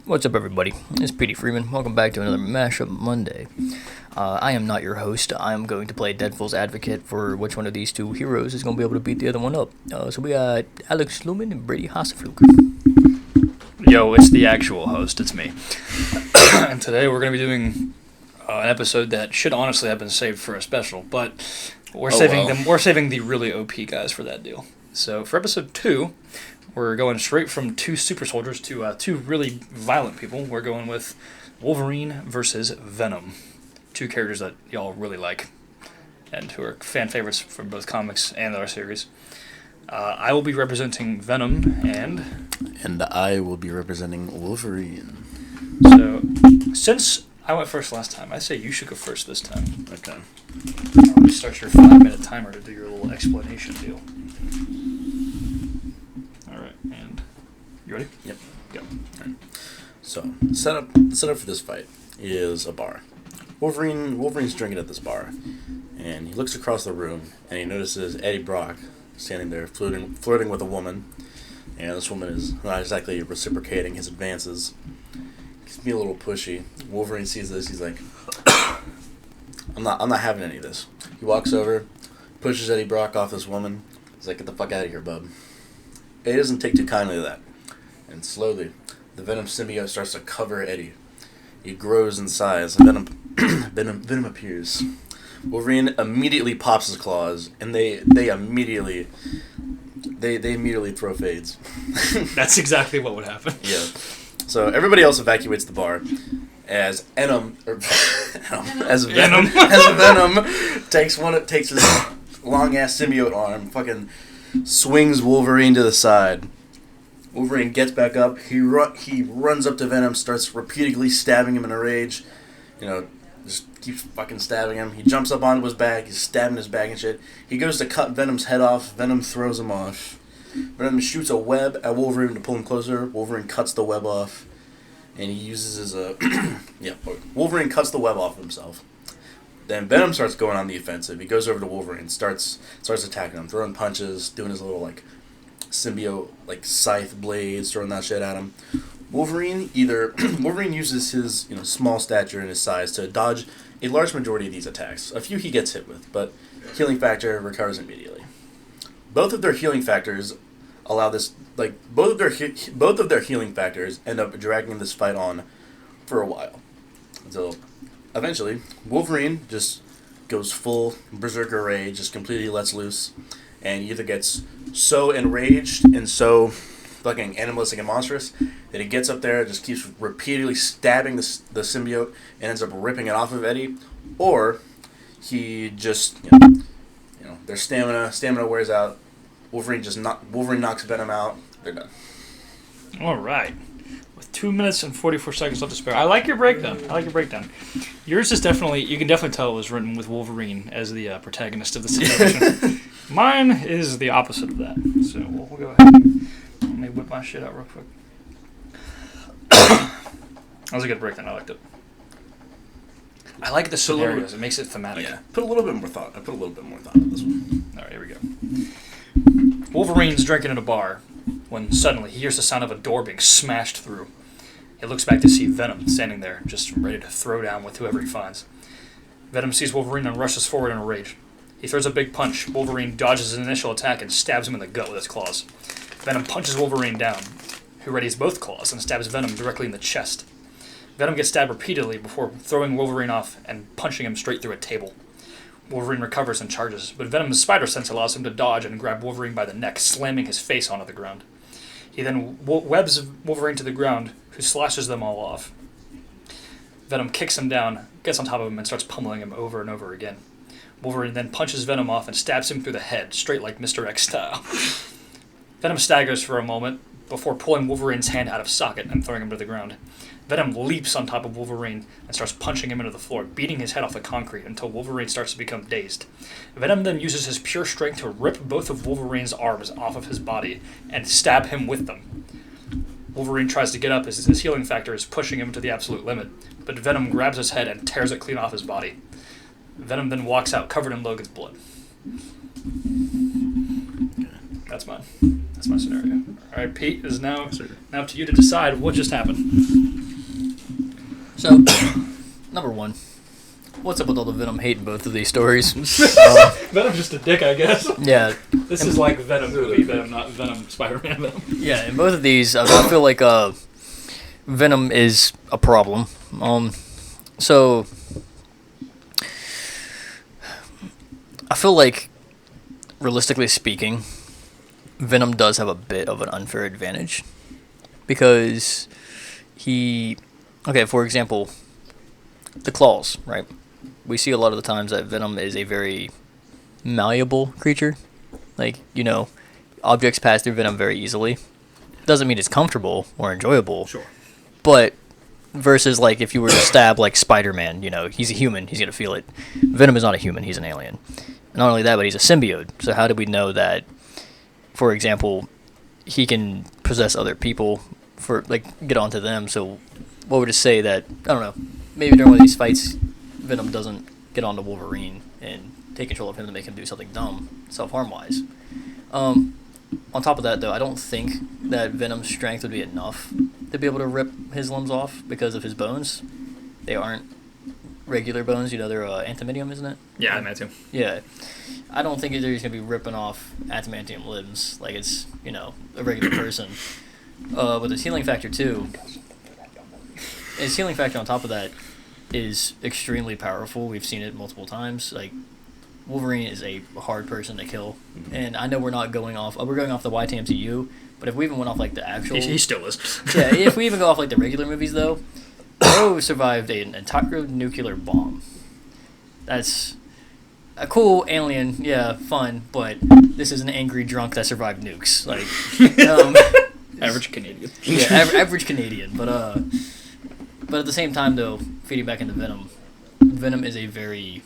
What's up, everybody? It's Petey Freeman. Welcome back to another Mashup Monday. I am not your host. I am going to play Deadpool's advocate for which one of these two heroes is going to be able to beat the other one up. So we got Alex Lumen and Brady Hassefluke. Yo, it's the actual host. It's me. And today we're going to be doing an episode that should honestly have been saved for a special, but we're saving the really OP guys for that deal. So for episode 2, we're going straight from two super soldiers to two really violent people. We're going with Wolverine versus Venom. Two characters that y'all really like and who are fan favorites from both comics and our series. I will be representing Venom And I will be representing Wolverine. So, since I went first last time, I say you should go first this time. Okay. I'll let you start your 5-minute timer to do your little explanation deal. Alright, and you ready? Yep. Go. Right. So, the setup for this fight is a bar. Wolverine's drinking at this bar, and he looks across the room, and he notices Eddie Brock standing there flirting with a woman, and this woman is not exactly reciprocating his advances. He's being a little pushy. Wolverine sees this, he's like, I'm not having any of this. He walks over, pushes Eddie Brock off this woman. He's like, get the fuck out of here, bub. He doesn't take too kindly to that. And slowly, the Venom symbiote starts to cover Eddie. He grows in size, and Venom appears. Wolverine immediately pops his claws, and they immediately throw fades. That's exactly what would happen. Yeah. So everybody else evacuates the bar as Venom takes his long ass symbiote arm, fucking swings Wolverine to the side. Wolverine gets back up. He runs up to Venom, starts repeatedly stabbing him in a rage. Just keeps fucking stabbing him. He jumps up onto his back. He's stabbing his back and shit. He goes to cut Venom's head off. Venom throws him off. Venom shoots a web at Wolverine to pull him closer. Wolverine cuts the web off. And he uses his, Wolverine cuts the web off himself. Then Venom starts going on the offensive. He goes over to Wolverine, starts attacking him, throwing punches, doing his little, symbiote, scythe blades, throwing that shit at him. Wolverine uses his, small stature and his size to dodge a large majority of these attacks. A few he gets hit with, but healing factor recovers immediately. Both of their healing factors allow this, both of their healing factors end up dragging this fight on for a while. Until eventually, Wolverine just goes full berserker rage, just completely lets loose, and he either gets so enraged and so fucking animalistic and monstrous that he gets up there, just keeps repeatedly stabbing the symbiote and ends up ripping it off of Eddie, or he just, their stamina wears out. Wolverine knocks Venom out. They're done. All right. With 2 minutes and 44 seconds left to spare. I like your breakdown. Yours is definitely, you can definitely tell it was written with Wolverine as the protagonist of the situation. Mine is the opposite of that. So we'll go ahead. Let me whip my shit out real quick. That was a good breakdown. I liked it. I like the scenarios. It makes it thematic. Yeah. I put a little bit more thought into this one. All right, here we go. Wolverine's drinking in a bar when suddenly he hears the sound of a door being smashed through. He looks back to see Venom standing there, just ready to throw down with whoever he finds. Venom sees Wolverine and rushes forward in a rage. He throws a big punch. Wolverine dodges his initial attack and stabs him in the gut with his claws. Venom punches Wolverine down, who readies both claws and stabs Venom directly in the chest. Venom gets stabbed repeatedly before throwing Wolverine off and punching him straight through a table. Wolverine recovers and charges, but Venom's spider sense allows him to dodge and grab Wolverine by the neck, slamming his face onto the ground. He then webs Wolverine to the ground, who slashes them all off. Venom kicks him down, gets on top of him, and starts pummeling him over and over again. Wolverine then punches Venom off and stabs him through the head, straight like Mr. X style. Venom staggers for a moment before pulling Wolverine's hand out of socket and throwing him to the ground. Venom leaps on top of Wolverine and starts punching him into the floor, beating his head off the concrete until Wolverine starts to become dazed. Venom then uses his pure strength to rip both of Wolverine's arms off of his body and stab him with them. Wolverine tries to get up as his healing factor is pushing him to the absolute limit, but Venom grabs his head and tears it clean off his body. Venom then walks out covered in Logan's blood. That's mine. That's my scenario. All right, Pete, is now up to you to decide what just happened. So, number one, what's up with all the Venom hate in both of these stories? Venom's just a dick, I guess. Yeah, This is like Venom movie, Venom, not Venom, Spider-Man Venom. yeah. In both of these, I feel like Venom is a problem. So I feel like, realistically speaking, Venom does have a bit of an unfair advantage because for example, the claws, right? We see a lot of the times that Venom is a very malleable creature. Like, objects pass through Venom very easily. Doesn't mean it's comfortable or enjoyable. Sure. But versus, like, if you were to stab, like, Spider-Man, he's a human, he's going to feel it. Venom is not a human, he's an alien. Not only that, but he's a symbiote. So how do we know that, for example, he can possess other people get onto them? So what would it say that, I don't know, maybe during one of these fights, Venom doesn't get onto Wolverine and take control of him to make him do something dumb, self-harm-wise. On top of that, though, I don't think that Venom's strength would be enough to be able to rip his limbs off because of his bones. They aren't regular bones, they're adamantium, isn't it? Yeah, adamantium. Yeah. I don't think either he's going to be ripping off adamantium limbs like it's, a regular person. But his healing factor, too, his healing factor on top of that is extremely powerful. We've seen it multiple times. Like, Wolverine is a hard person to kill. And I know we're going off the YTMCU, but if we even went off, like, the actual... He still is. Yeah, if we even go off, like, the regular movies, though, Poe survived an entire nuclear bomb. That's a cool alien, yeah, fun, but this is an angry drunk that survived nukes. Like, Average Canadian. Yeah, average Canadian. But at the same time, though, feeding back into Venom, Venom is a very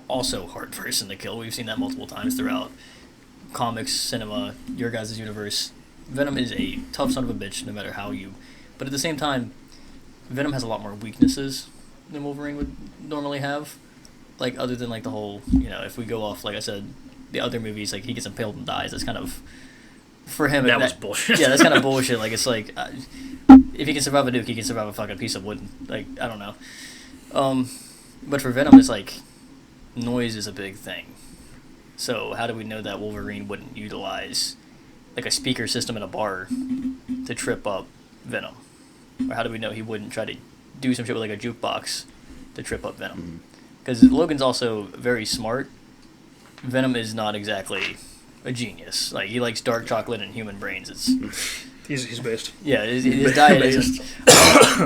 also hard person to kill. We've seen that multiple times throughout comics, cinema, your guys' universe. Venom is a tough son of a bitch, no matter how you... But at the same time, Venom has a lot more weaknesses than Wolverine would normally have. Like, other than, like, the whole, if we go off, like I said, the other movies, like, he gets impaled and dies. That's kind of... For him... That was bullshit. Yeah, that's kind of bullshit. Like, it's like... if he can survive a nuke, he can survive a fucking piece of wood. Like, I don't know. But for Venom, it's like... Noise is a big thing. So, how do we know that Wolverine wouldn't utilize, like, a speaker system in a bar to trip up Venom? Or how do we know he wouldn't try to do some shit with, like, a jukebox to trip up Venom? Because Logan's also very smart. Venom is not exactly a genius. Like, he likes dark chocolate and human brains. He's based. Yeah, his diet is...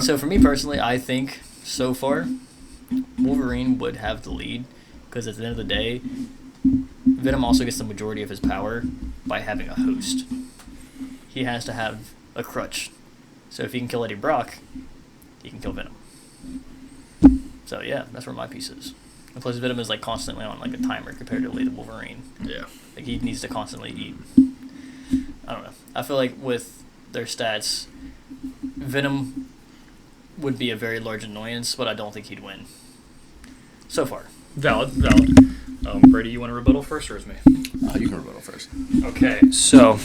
So, for me personally, I think, so far, Wolverine would have the lead. Because at the end of the day, Venom also gets the majority of his power by having a host. He has to have a crutch. So if he can kill Eddie Brock, he can kill Venom. So yeah, that's where my piece is. And plus Venom is like constantly on like a timer comparatively to Wolverine. Yeah. Like he needs to constantly eat. I don't know. I feel like with their stats, Venom would be a very large annoyance, but I don't think he'd win. So far. Valid. Brady, you want to rebuttal first, or is me? You can rebuttal first. Okay, so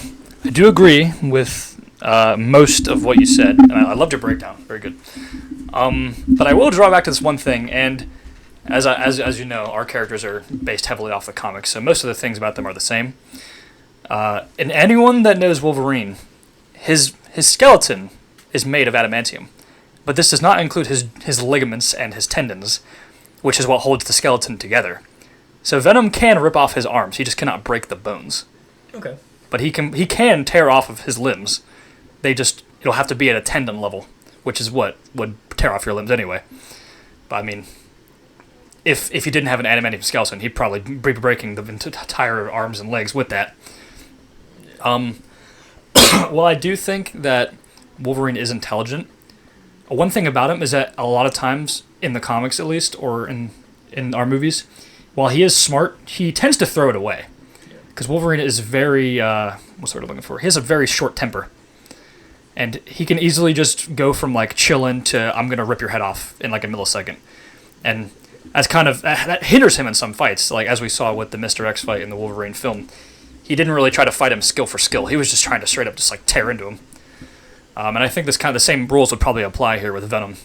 I do agree with most of what you said, and I loved your breakdown. Very good. But I will draw back to this one thing, and as you know, our characters are based heavily off the comics, so most of the things about them are the same. And anyone that knows Wolverine, his skeleton is made of adamantium, but this does not include his ligaments and his tendons, which is what holds the skeleton together. So Venom can rip off his arms, he just cannot break the bones. Okay. But he can tear off of his limbs. It'll have to be at a tendon level, which is what would tear off your limbs anyway. But I mean, if he didn't have an adamantium skeleton, he'd probably be breaking the entire arms and legs with that. Well, I do think that Wolverine is intelligent. One thing about him is that a lot of times, in the comics at least, or in our movies, while he is smart, he tends to throw it away. Because Wolverine is very, what's the word I'm looking for? He has a very short temper. And he can easily just go from, like, chilling to, I'm going to rip your head off in, like, a millisecond. And that hinders him in some fights, like, as we saw with the Mr. X fight in the Wolverine film. He didn't really try to fight him skill for skill. He was just trying to straight up just, like, tear into him. And I think this kind of the same rules would probably apply here with Venom,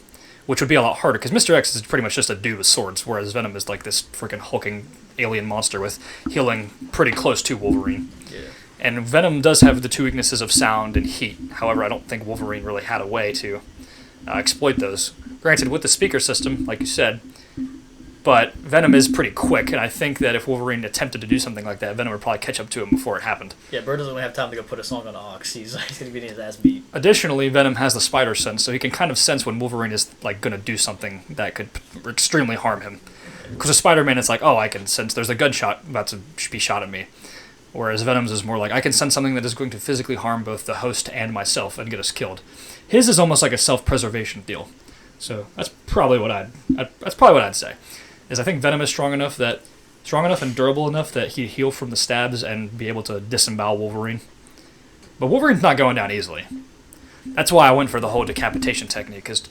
which would be a lot harder because Mr. X is pretty much just a dude with swords, whereas Venom is like this freaking hulking alien monster with healing pretty close to Wolverine. Yeah. And Venom does have the two weaknesses of sound and heat. However, I don't think Wolverine really had a way to exploit those. Granted, with the speaker system, like you said, but Venom is pretty quick, and I think that if Wolverine attempted to do something like that, Venom would probably catch up to him before it happened. Yeah, Bird doesn't have time to go put a song on Aux. He's going to be getting his ass beat. Additionally, Venom has the spider sense, so he can kind of sense when Wolverine is like going to do something that could extremely harm him. Because with Spider-Man, it's like, oh, I can sense there's a gunshot about to be shot at me. Whereas Venom's is more like, I can sense something that is going to physically harm both the host and myself and get us killed. His is almost like a self-preservation deal. So that's probably what I'd say. Is I think Venom is strong enough and durable enough that he'd heal from the stabs and be able to disembowel Wolverine. But Wolverine's not going down easily. That's why I went for the whole decapitation technique, because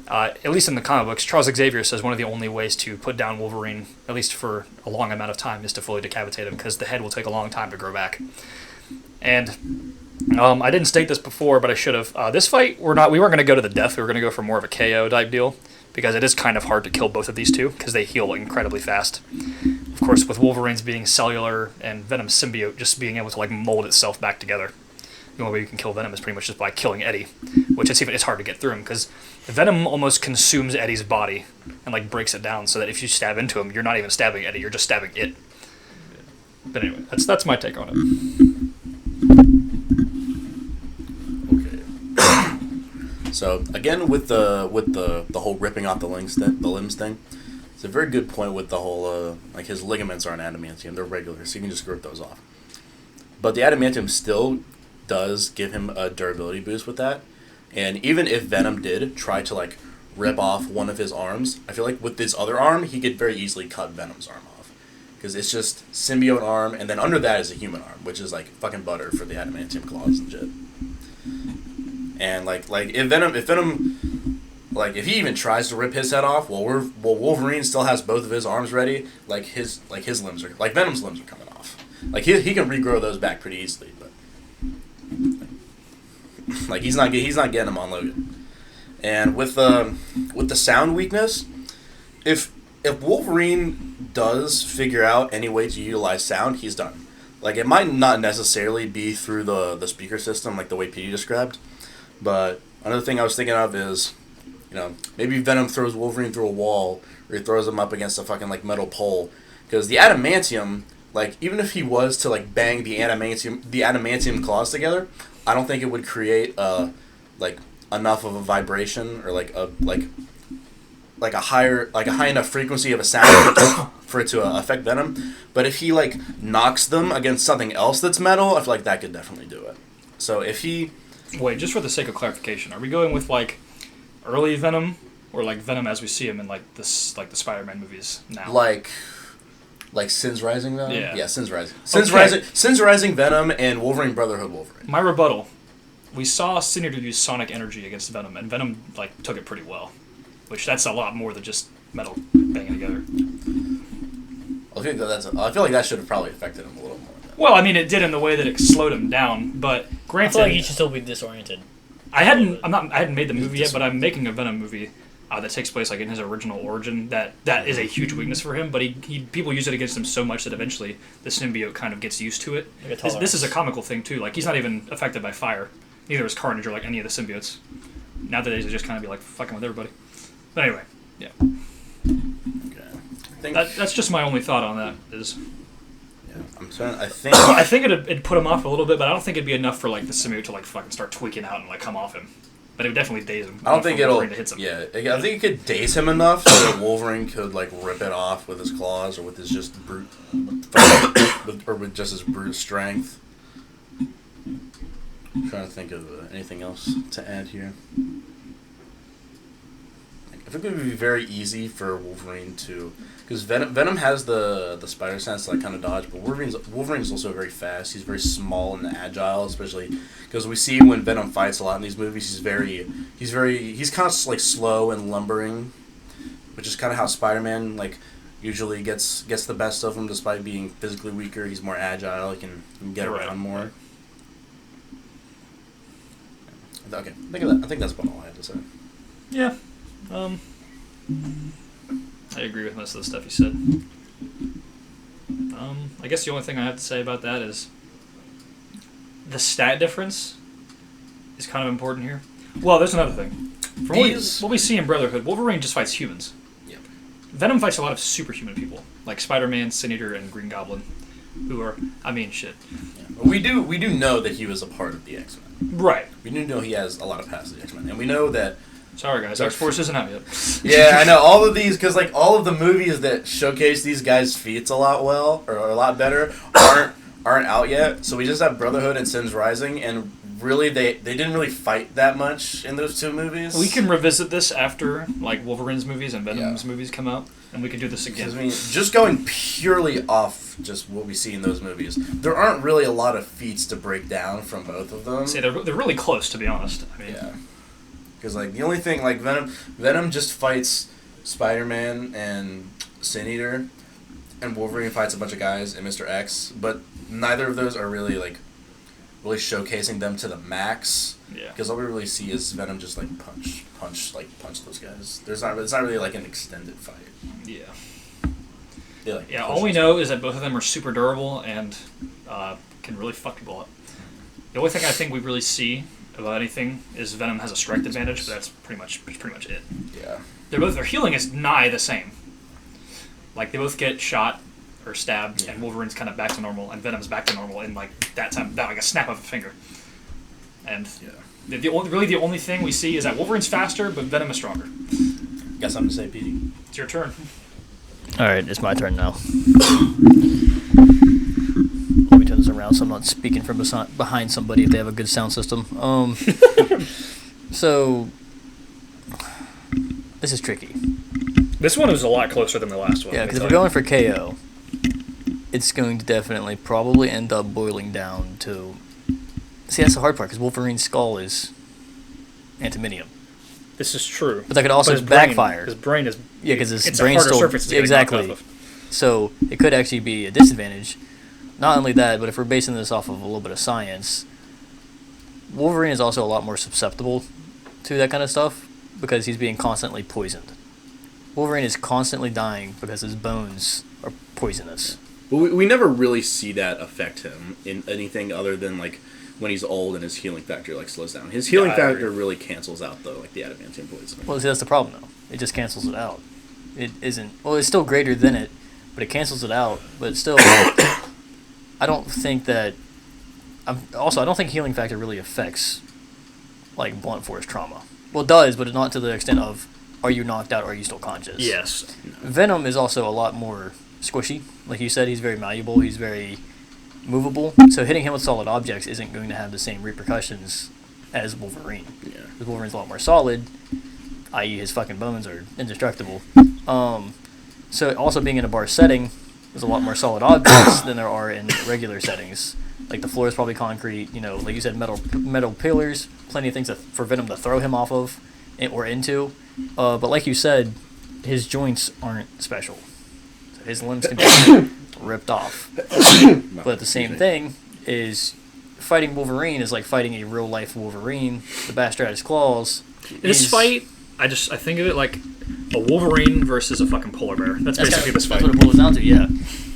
at least in the comic books, Charles Xavier says one of the only ways to put down Wolverine, at least for a long amount of time, is to fully decapitate him, because the head will take a long time to grow back. And I didn't state this before, but I should have. This fight, we weren't going to go to the death. We were going to go for more of a KO type deal, because it is kind of hard to kill both of these two, because they heal incredibly fast. Of course, with Wolverine's being cellular and Venom's symbiote just being able to like mold itself back together. The only way you can kill Venom is pretty much just by killing Eddie, which it's hard to get through him, because Venom almost consumes Eddie's body and like breaks it down, so that if you stab into him, you're not even stabbing Eddie, you're just stabbing it. But anyway, that's my take on it. Okay. So again, with the whole ripping off the limbs thing, it's a very good point with the whole like his ligaments aren't adamantium; they're regular, so you can just rip those off. But the adamantium still does give him a durability boost with that, and even if Venom did try to like rip off one of his arms, I feel like with this other arm he could very easily cut Venom's arm off, because it's just symbiote arm, and then under that is a human arm, which is like fucking butter for the adamantium claws and shit. And like if Venom like if he even tries to rip his head off, while Wolverine still has both of his arms ready, like his limbs are like Venom's limbs are coming off. Like he can regrow those back pretty easily, but like he's not getting them on Logan. And with the sound weakness, if Wolverine does figure out any way to utilize sound, he's done. Like it might not necessarily be through the speaker system like the way Petey described, but another thing I was thinking of is, maybe Venom throws Wolverine through a wall, or he throws him up against a fucking like metal pole, because the adamantium, like even if he was to like bang the adamantium claws together, I don't think it would create like enough of a vibration or like a high enough frequency of a sound for it to affect Venom. But if he like knocks them against something else that's metal, I feel like that could definitely do it. So if he Wait, just for the sake of clarification, are we going with like early Venom, or like Venom as we see him in like the Spider-Man movies now? Like Sin's Rising Venom? Yeah, Sin's Rising. Okay. Sin's Rising Venom and Wolverine Brotherhood Wolverine. My rebuttal: we saw Sinister use sonic energy against Venom, and Venom like took it pretty well, which that's a lot more than just metal banging together. I feel like that should have probably affected him a little more. Well, I mean, it did in the way that it slowed him down, but granted, I feel like he should still be disoriented. I hadn't made the movie yet, but I'm making a Venom movie that takes place like in his original origin. That is a huge weakness for him, but people use it against him so much that eventually the symbiote kind of gets used to it. Like This is a comical thing too. Like he's not even affected by fire. Neither is Carnage or like any of the symbiotes. Nowadays they just kind of be like fucking with everybody. But anyway, yeah. Okay. That's just my only thought on that. I think I think it'd put him off a little bit, but I don't think it'd be enough for like the symbiote to like fucking start tweaking out and like come off him. But it would definitely daze him. I don't think it'll. To hit him. Yeah, I think it could daze him enough so that Wolverine could like rip it off with his claws or with his just brute, or with just his brute strength. I'm trying to think of anything else to add here. I think it would be very easy for Wolverine to, because Venom has the spider sense to like kind of dodge, but Wolverine's also very fast. He's very small and agile, especially because we see when Venom fights a lot in these movies. He's kind of like slow and lumbering, which is kind of how Spider-Man like usually gets the best of him, despite being physically weaker. He's more agile. He can get around more. Okay, I think that's about all I have to say. Yeah. I agree with most of the stuff you said. I guess the only thing I have to say about that is the stat difference is kind of important here. Well, there's another thing. From what we see in Brotherhood, Wolverine just fights humans. Yep. Venom fights a lot of superhuman people, like Spider-Man, Sin Eater, and Green Goblin, who are, shit. Yeah. We do know that he was a part of the X-Men. Right. We do know he has a lot of past the X-Men, and we know that. Sorry guys, X-Force isn't out yet. Yeah, I know all of these because like all of the movies that showcase these guys' feats a lot a lot better aren't out yet. So we just have Brotherhood and Sins Rising, and really they didn't really fight that much in those two movies. We can revisit this after like Wolverine's movies and Venom's movies come out, and we can do this again. I mean, just going purely off just what we see in those movies, there aren't really a lot of feats to break down from both of them. See, they're really close, to be honest. Yeah. Because like the only thing like Venom just fights Spider-Man and Sin Eater, and Wolverine fights a bunch of guys and Mr. X, but neither of those are really really showcasing them to the max. Yeah. Because all we really see is Venom just like punch those guys. It's not really like an extended fight. Yeah. All we know is that both of them are super durable and can really fuck people up. The only thing I think we really see about anything is Venom has a strength advantage, but that's pretty much it. Yeah. Their healing is nigh the same. Like they both get shot or stabbed, and Wolverine's kind of back to normal, and Venom's back to normal in like that like a snap of a finger. And the only thing we see is that Wolverine's faster, but Venom is stronger. Got something to say, Petey? It's your turn. All right, it's my turn now. Let me turn this around so I'm not speaking from behind somebody if they have a good sound system. So this is tricky. This one was a lot closer than the last one. Yeah, because if we're going for KO, it's going to definitely probably end up boiling down to... See, that's the hard part, because Wolverine's skull is antiminium. This is true. But that could also backfire. His brain is... Yeah, because his it's brain's a harder still... surface to get exactly. knocked off of. So it could actually be a disadvantage. Not only that, but if we're basing this off of a little bit of science, Wolverine is also a lot more susceptible to that kind of stuff because he's being constantly poisoned. Wolverine is constantly dying because his bones are poisonous. But we never really see that affect him in anything other than like when he's old and his healing factor like slows down. His healing factor really cancels out though, like the adamantium poison. Well, see, that's the problem though. It just cancels it out. It isn't. Well, it's still greater than it, but it cancels it out. But still, I don't think that. I don't think healing factor really affects like blunt force trauma. Well, it does, but it's not to the extent of are you knocked out or are you still conscious? Yes. Venom is also a lot more squishy. Like you said, he's very malleable. He's very movable. So hitting him with solid objects isn't going to have the same repercussions as Wolverine. Yeah. Because Wolverine's a lot more solid, i.e. his fucking bones are indestructible. So also being in a bar setting, there's a lot more solid objects than there are in regular settings. Like the floor is probably concrete, like you said, metal pillars, plenty of things for Venom to throw him off of or into. But like you said, his joints aren't special. So his limbs can be ripped off. But the same thing is fighting Wolverine is like fighting a real life Wolverine. The Bastratus claws. This fight, I think of it like a Wolverine versus a fucking polar bear. That's basically this fight. That's what it boils down to, yeah.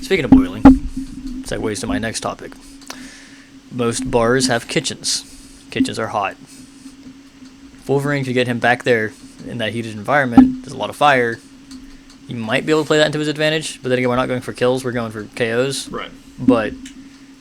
Speaking of boiling, segues to my next topic. Most bars have kitchens. Kitchens are hot. If Wolverine could get him back there in that heated environment, there's a lot of fire, he might be able to play that into his advantage, but then again, we're not going for kills, we're going for KOs. Right. But...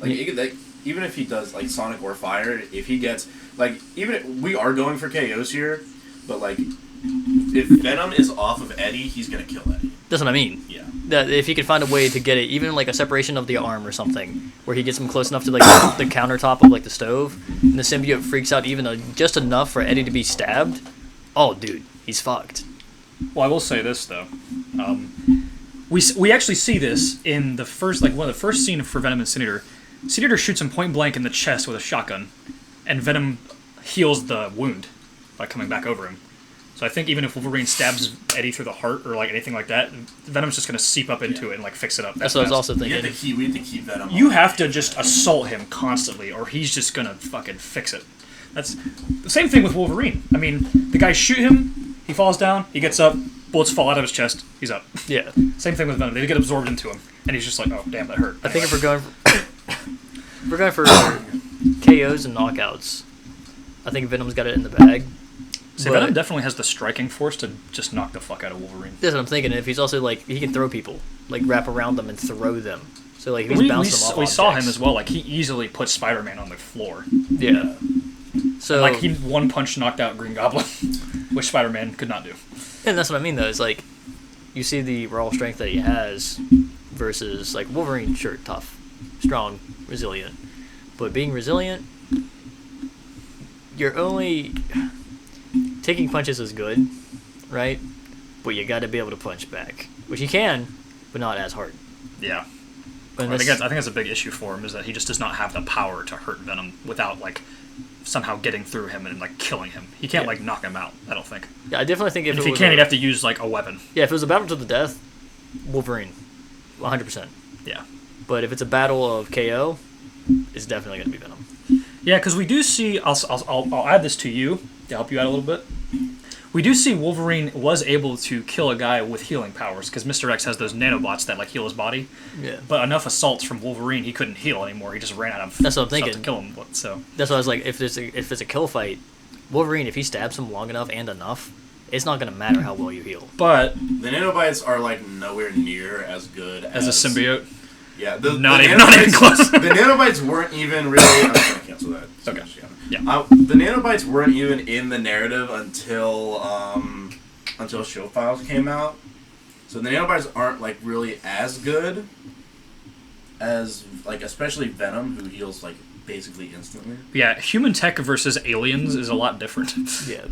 even if he does, like, Sonic or Fire, if he gets... Like, we are going for KOs here, but, like, if Venom is off of Eddie, he's going to kill Eddie. That's what I mean. Yeah. That if he could find a way to get it, even like a separation of the arm or something, where he gets him close enough to like the countertop of like the stove, and the symbiote freaks out even just enough for Eddie to be stabbed. Oh, dude, he's fucked. Well, I will say this though, we actually see this in the first one of the first scene for Venom and Sin Eater. Sin Eater shoots him point blank in the chest with a shotgun, and Venom heals the wound by coming back over him. So I think even if Wolverine stabs Eddie through the heart or like anything like that, Venom's just gonna seep up into it and like fix it up. That's what I was also thinking. We have to keep Venom. You have to just assault him constantly, or he's just gonna fucking fix it. That's the same thing with Wolverine. I mean, the guys shoot him, he falls down, he gets up, bullets fall out of his chest, he's up. Yeah. Same thing with Venom. They get absorbed into him, and he's just like, oh, damn, that hurt. I think if we're going for KOs and knockouts, I think Venom's got it in the bag. See, Venom definitely has the striking force to just knock the fuck out of Wolverine. That's what I'm thinking. If he's also like, he can throw people, like wrap around them and throw them. So like, if he's bouncing them off we objects. saw him as well. Like, he easily put Spider-Man on the floor. Yeah. So Like, he one punch knocked out Green Goblin, which Spider-Man could not do. and that's what I mean though. Is like, you see the raw strength that he has versus like Wolverine. Sure, tough, strong, resilient, but being resilient, you're only taking punches is good, right? But you got to be able to punch back, which he can, but not as hard. Yeah. And I think that's a big issue for him, is that he just does not have the power to hurt Venom without, like, somehow getting through him and, like, killing him. He can't, like, knock him out, I don't think. Yeah, I definitely think If he can, he'd have to use, like, a weapon. Yeah, if it was a battle to the death, Wolverine, 100%. Yeah. But if it's a battle of KO, it's definitely going to be Venom. Yeah, because we do see... I'll add this to you to help you out a little bit. We do see Wolverine was able to kill a guy with healing powers, because Mr. X has those nanobots that, like, heal his body. Yeah. But enough assaults from Wolverine, he couldn't heal anymore. He just ran out of That's what I'm stuff thinking. to kill him. So That's why I was like, if it's a kill fight, Wolverine, if he stabs him long enough and enough, it's not going to matter how well you heal. But The nanobites are like nowhere near as good as a symbiote, Yeah, not even close. The nanobites weren't even really. I'm just gonna cancel that. Okay. Yeah. The nanobites weren't even in the narrative until Show Files came out. So the nanobites aren't like really as good as like especially Venom, who heals like basically instantly. Yeah, human tech versus aliens is a lot different. Yeah.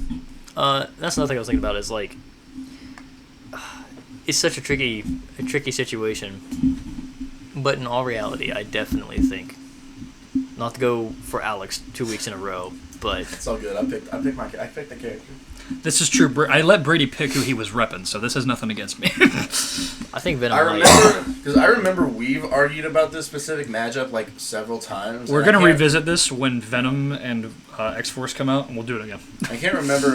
That's another thing I was thinking about is like, it's such a tricky situation. But in all reality, I definitely think, not to go for Alex 2 weeks in a row, but It's all good. I picked the character. This is true. I let Brady pick who he was repping, so this has nothing against me. I think Venom. I remember we've argued about this specific matchup like several times. We're gonna revisit this when Venom and X-Force come out, and we'll do it again. I can't remember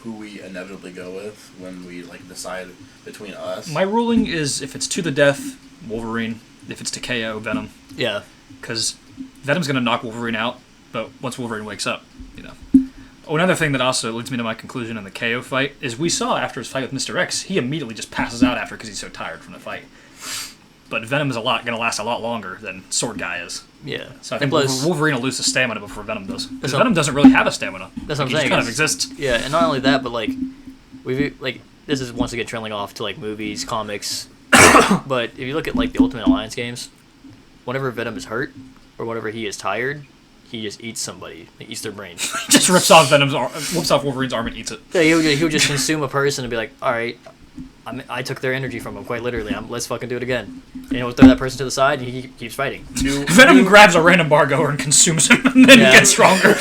who we inevitably go with when we like decide between us. My ruling is if it's to the death, Wolverine. If it's to KO, Venom. Yeah. Because Venom's gonna knock Wolverine out, but once Wolverine wakes up, you know. Oh, another thing that also leads me to my conclusion in the KO fight is we saw after his fight with Mr. X, he immediately just passes out after because he's so tired from the fight. But Venom is gonna last a lot longer than Sword Guy is. Yeah. So I think plus, Wolverine will lose his stamina before Venom does. Because Venom doesn't really have a stamina. That's what I'm He saying. just kind of exists. Yeah, and not only that, but like, this is once again trailing off to like movies, comics. But if you look at like the Ultimate Alliance games, whenever Venom is hurt or whenever he is tired, he just eats somebody. He eats their brain. Just rips off Wolverine's arm and eats it. Yeah, he would just consume a person and be like, all right, I took their energy from him, quite literally. Let's fucking do it again. And he'll throw that person to the side, and he keeps fighting. Venom grabs a random bar goer and consumes him, and then he gets stronger.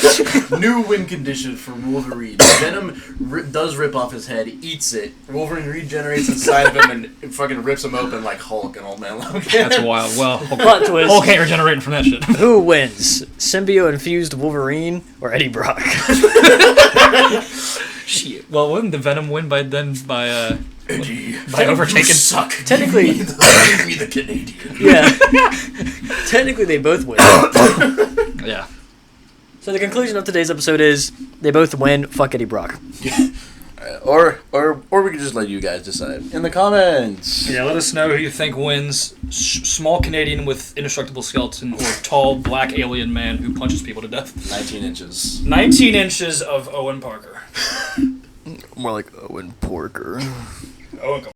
New win condition for Wolverine. Venom does rip off his head, eats it. Wolverine regenerates inside of him and fucking rips him open like Hulk and Old Man Logan. That's wild. Well, Plot twist. Hulk ain't regenerating from that shit. Who wins? Symbiote-infused Wolverine or Eddie Brock? Shit. Well, wouldn't the Venom win by Eddie, by overtaking? Suck. Technically, Leave me the Canadian. yeah. Technically, they both win. Yeah. So the conclusion of today's episode is they both win. Fuck Eddie Brock. Or we could just let you guys decide in the comments. Yeah, let us know who you think wins. Small Canadian with indestructible skeleton or tall black alien man who punches people to death. 19 inches. 19 inches of Owen Parker. More like Owen Porker. Owen